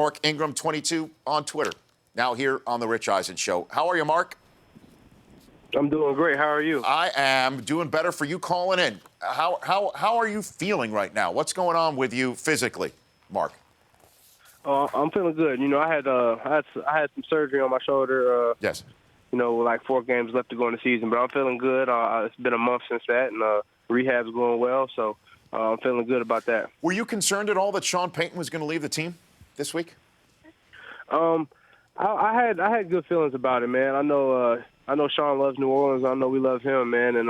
Mark Ingram, 22, on Twitter. Now here on The Rich Eisen Show. How are you, Mark? I'm doing great. How are you? I am doing better for you calling in. How are you feeling right now? What's going on with you physically, Mark? I'm feeling good. You know, I had some surgery on my shoulder. Yes. You know, like 4 games left to go in the season, but I'm feeling good. It's been a month since that, and rehab's going well, so I'm feeling good about that. Were you concerned at all that Sean Payton was going to leave the team this week? I had good feelings about it, man. I know Sean loves New Orleans. I know we love him, man, and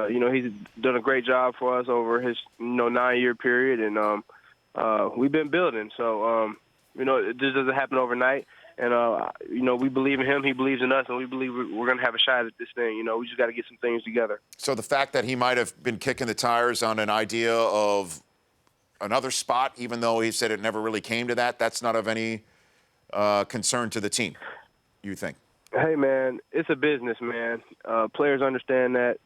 you know, he's done a great job for us over his 9-year period, and we've been building. So you know, it just doesn't happen overnight. And, you know, we believe in him, he believes in us, and we believe we're going to have a shot at this thing. You know, we just got to get some things together. So the fact that he might have been kicking the tires on an idea of another spot, even though he said it never really came to that, that's not of any concern to the team, you think? Hey, man, it's a business, man. Players understand that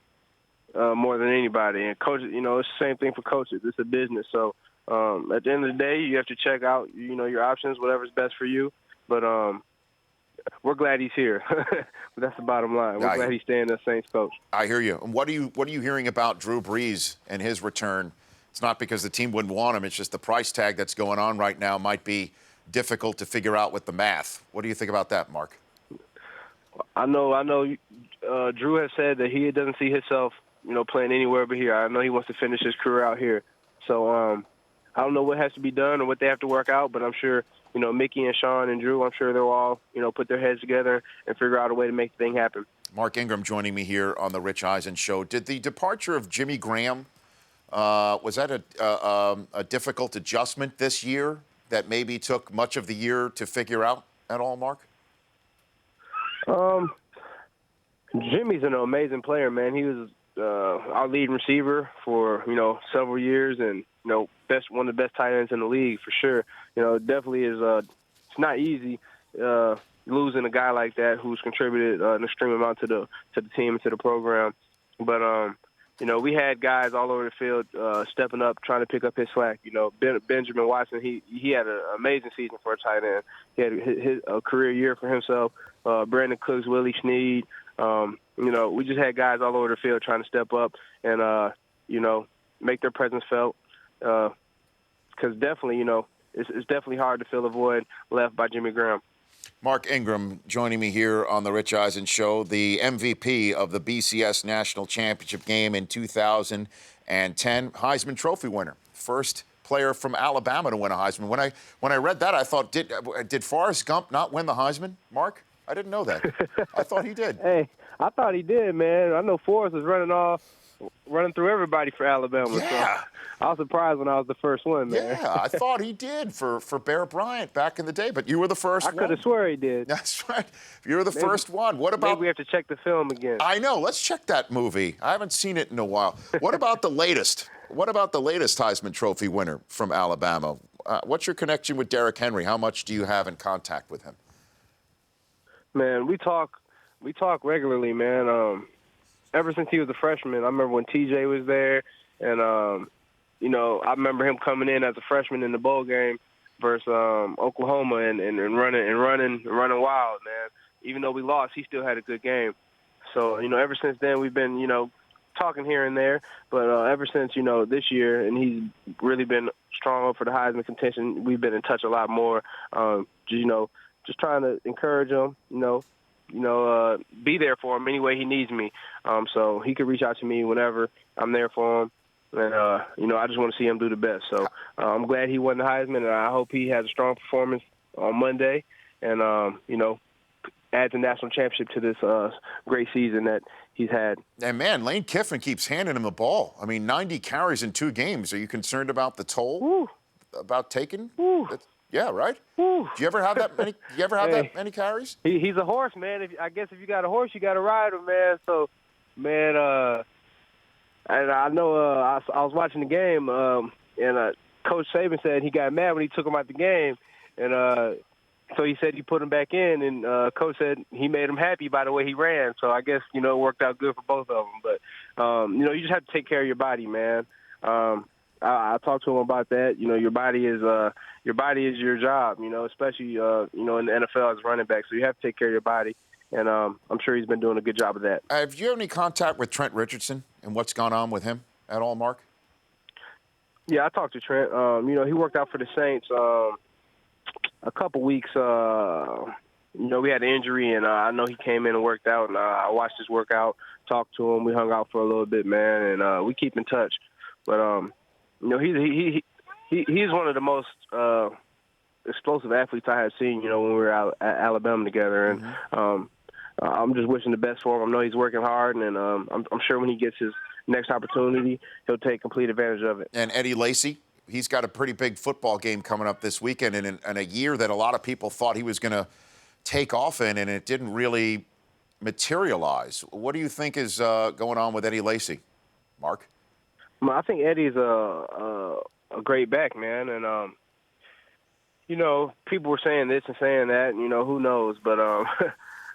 more than anybody. And coaches, you know, it's the same thing for coaches. It's a business. So at the end of the day, you have to check out, you know, your options, whatever's best for you. But we're glad he's here. That's the bottom line. We're glad he's staying as Saints coach. I hear you. And what are you hearing about Drew Brees and his return? It's not because the team wouldn't want him. It's just the price tag that's going on right now might be difficult to figure out with the math. What do you think about that, Mark? I know. Drew has said that he doesn't see himself, you know, playing anywhere but here. I know he wants to finish his career out here. So I don't know what has to be done or what they have to work out, but I'm sure, you know, Mickey and Sean and Drew, I'm sure they'll all, you know, put their heads together and figure out a way to make the thing happen. Mark Ingram joining me here on the Rich Eisen Show. Did the departure of Jimmy Graham, was that a difficult adjustment this year that maybe took much of the year to figure out at all, Mark? Jimmy's an amazing player, man. He was our lead receiver for, you know, several years, and, you know, one of the best tight ends in the league for sure. You know, it definitely is. It's not easy losing a guy like that who's contributed an extreme amount to the team and to the program. But you know, we had guys all over the field stepping up, trying to pick up his slack. You know, Benjamin Watson, he had an amazing season for a tight end. He had a career year for himself. Brandon Cooks, Willie Snead. You know, we just had guys all over the field trying to step up and you know, make their presence felt. Because definitely, you know, it's definitely hard to fill a void left by Jimmy Graham. Mark Ingram joining me here on the Rich Eisen Show, the MVP of the BCS National Championship game in 2010, Heisman Trophy winner, first player from Alabama to win a Heisman. When I read that, I thought, did Forrest Gump not win the Heisman, Mark? I didn't know that. I thought he did. Hey, I thought he did, man. I know Forrest was running through everybody for Alabama. Yeah. So I was surprised when I was the first one, man. Yeah, I thought he did for Bear Bryant back in the day, but you were the first one. I could have swore he did. That's right. You were the first one. What about... Maybe we have to check the film again. I know. Let's check that movie. I haven't seen it in a while. What about the latest? What about the latest Heisman Trophy winner from Alabama? What's your connection with Derrick Henry? How much do you have in contact with him? Man, we talk regularly, man. Ever since he was a freshman, I remember when TJ was there, and you know, I remember him coming in as a freshman in the bowl game versus Oklahoma and running wild, man. Even though we lost, he still had a good game. So, you know, ever since then we've been, you know, talking here and there. But ever since, you know, this year, and he's really been strong up for the Heisman contention, we've been in touch a lot more. You know, just trying to encourage him, be there for him any way he needs me. So he could reach out to me whenever. I'm there for him. And, you know, I just want to see him do the best. So I'm glad he won the Heisman, and I hope he has a strong performance on Monday and, you know, adds a national championship to this great season that he's had. And, man, Lane Kiffin keeps handing him the ball. I mean, 90 carries in 2 games. Are you concerned about the toll? Woo. About taking? Woo. Yeah, right? Woo. Do you ever have that many? Do you ever have that many carries? He's a horse, man. I guess if you got a horse, you got to ride him, man. So, man, and I know I was watching the game, and Coach Saban said he got mad when he took him out the game, and so he said he put him back in, and Coach said he made him happy by the way he ran. So I guess, you know, it worked out good for both of them. But, you know, you just have to take care of your body, man. I talked to him about that. You know, your body is your job. You know, especially you know, in the NFL as running back, so you have to take care of your body. And I'm sure he's been doing a good job of that. Have you had any contact with Trent Richardson and what's gone on with him at all, Mark? Yeah, I talked to Trent. You know, he worked out for the Saints a couple weeks. You know, we had an injury, and I know he came in and worked out, and I watched his workout, talked to him. We hung out for a little bit, man, and we keep in touch. But you know, he's one of the most explosive athletes I had seen. You know, when we were out at Alabama together, and I'm just wishing the best for him. I know he's working hard, and I'm sure when he gets his next opportunity, he'll take complete advantage of it. And Eddie Lacy, he's got a pretty big football game coming up this weekend in a year that a lot of people thought he was going to take off in, and it didn't really materialize. What do you think is going on with Eddie Lacy, Mark? I think Eddie's a great back, man, and you know, people were saying this and saying that, and, you know, who knows, but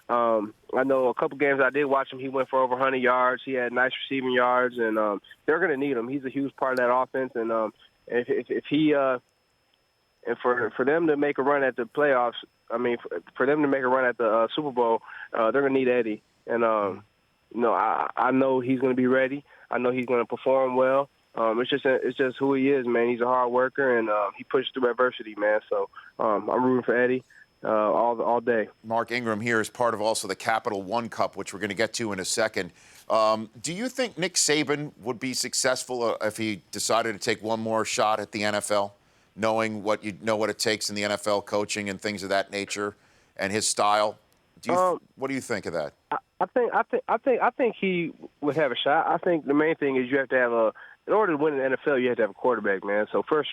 I know a couple games I did watch him. He went for over 100 yards. He had nice receiving yards, and they're going to need him. He's a huge part of that offense, and if he and for them to make a run at the playoffs, I mean, for them to make a run at the Super Bowl, they're going to need Eddie, and you know, I know he's going to be ready. I know he's going to perform well. It's just who he is, man. He's a hard worker, and he pushes through adversity, man. So I'm rooting for Eddie all day. Mark Ingram here is part of also the Capital One Cup, which we're going to get to in a second. Do you think Nick Saban would be successful if he decided to take one more shot at the NFL, knowing what it takes in the NFL, coaching and things of that nature, and his style? What do you think of that? I think he would have a shot. I think the main thing is you have to have in order to win in the NFL, you have to have a quarterback, man. So first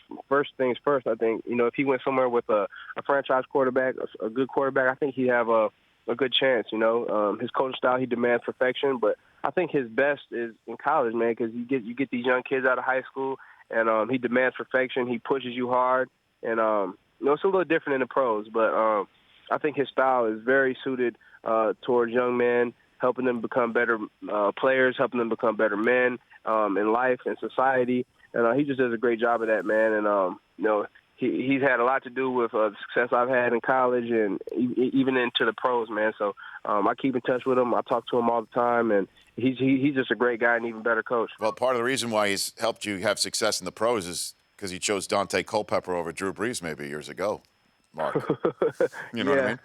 things first, I think, you know, if he went somewhere with a franchise quarterback, a good quarterback, I think he'd have a good chance, you know. His coaching style, he demands perfection, but I think his best is in college, man, because you get these young kids out of high school, and he demands perfection. He pushes you hard, and, you know, it's a little different in the pros, but I think his style is very suited towards young men, helping them become better players, helping them become better men in life and society. And he just does a great job of that, man. And, you know, he's had a lot to do with the success I've had in college and even into the pros, man. So I keep in touch with him. I talk to him all the time, and he's just a great guy and even better coach. Well, part of the reason why he's helped you have success in the pros is because he chose Dante Culpepper over Drew Brees maybe years ago, Mark. You know what I mean?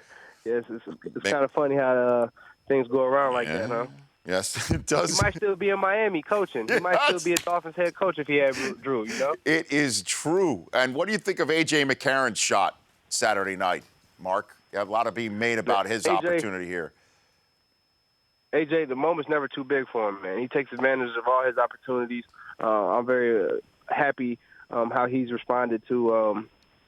Yes, it's kind of funny how things go around like that, huh? Yes, it does. He might still be in Miami coaching. He might still be a Dolphins head coach if he had Drew, you know? It is true. And what do you think of A.J. McCarron's shot Saturday night, Mark? You have a lot of being made about his opportunity here. A.J., the moment's never too big for him, man. He takes advantage of all his opportunities. I'm very happy how he's responded to,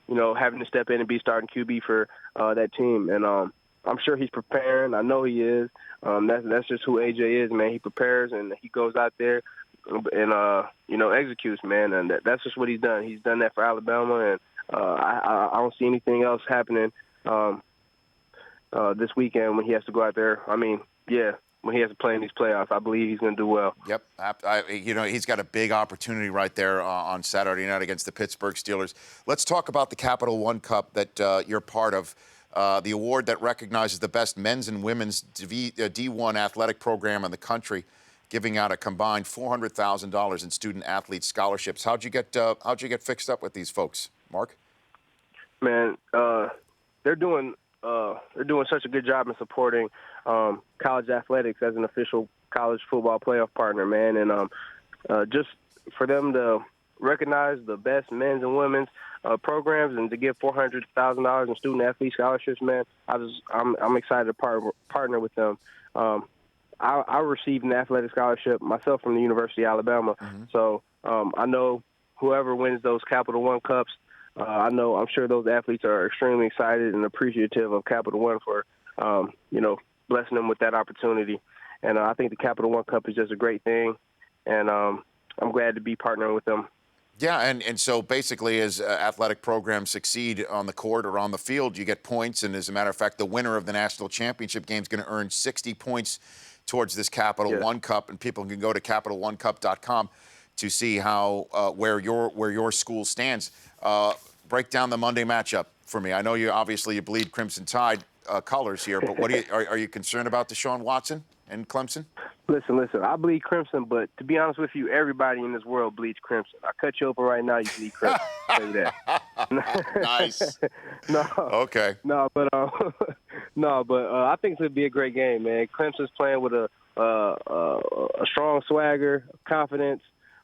you know, having to step in and be starting QB for that team. And I'm sure he's preparing. I know he is. That's just who AJ is, man. He prepares and he goes out there and you know, executes, man. And that's just what he's done. He's done that for Alabama, and I don't see anything else happening this weekend when he has to go out there. I mean, yeah, when he has to play in these playoffs, I believe he's going to do well. Yep. You know, he's got a big opportunity right there on Saturday night against the Pittsburgh Steelers. Let's talk about the Capital One Cup that you're part of. The award that recognizes the best men's and women's D1 athletic program in the country, giving out a combined $400,000 in student athlete scholarships. How'd you get fixed up with these folks, Mark? Man, they're doing such a good job in supporting college athletics as an official college football playoff partner, man, and just for them to recognize the best men's and women's programs and to give $400,000 in student athlete scholarships, man, I'm excited to partner with them. I received an athletic scholarship myself from the University of Alabama, so I know whoever wins those Capital One Cups, I'm sure those athletes are extremely excited and appreciative of Capital One for you know, blessing them with that opportunity. And I think the Capital One Cup is just a great thing, and I'm glad to be partnering with them. Yeah, and so basically as athletic programs succeed on the court or on the field, you get points. And as a matter of fact, the winner of the national championship game is going to earn 60 points towards this Capital One Cup, and people can go to CapitalOneCup.com. to see how where your school stands. Break down the Monday matchup for me. I know you bleed Crimson Tide colors here, but are you concerned about Deshaun Watson and Clemson? Listen. I bleed crimson, but to be honest with you, everybody in this world bleeds crimson. I cut you open right now, you bleed crimson. I'll tell you that. Nice. No. Okay. No, but I think it's gonna be a great game, man. Clemson's playing with a strong swagger, confidence,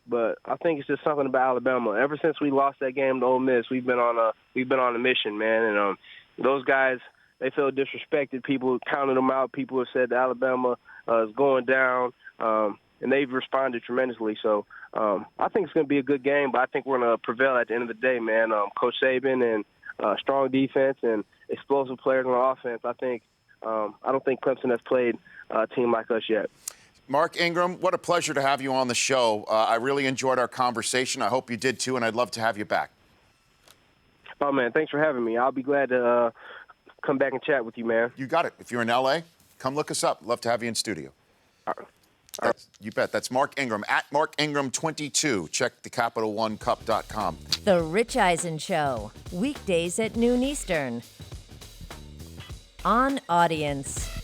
but I think it's just something about Alabama. Ever since we lost that game to Ole Miss, we've been on a mission, man. And those guys, they feel disrespected. People counted them out. People have said that Alabama is going down, and they've responded tremendously. So I think it's going to be a good game, but I think we're going to prevail at the end of the day, man. Coach Saban and strong defense and explosive players on offense. I don't think Clemson has played a team like us yet. Mark Ingram, what a pleasure to have you on the show. I really enjoyed our conversation. I hope you did too, and I'd love to have you back. Oh, man, thanks for having me. I'll be glad to come back and chat with you, man. You got it. If you're in L.A., come look us up. Love to have you in studio. All right. You bet. That's Mark Ingram, at Mark Ingram 22. Check the CapitalOneCup.com. The Rich Eisen Show, weekdays at noon Eastern. On Audience.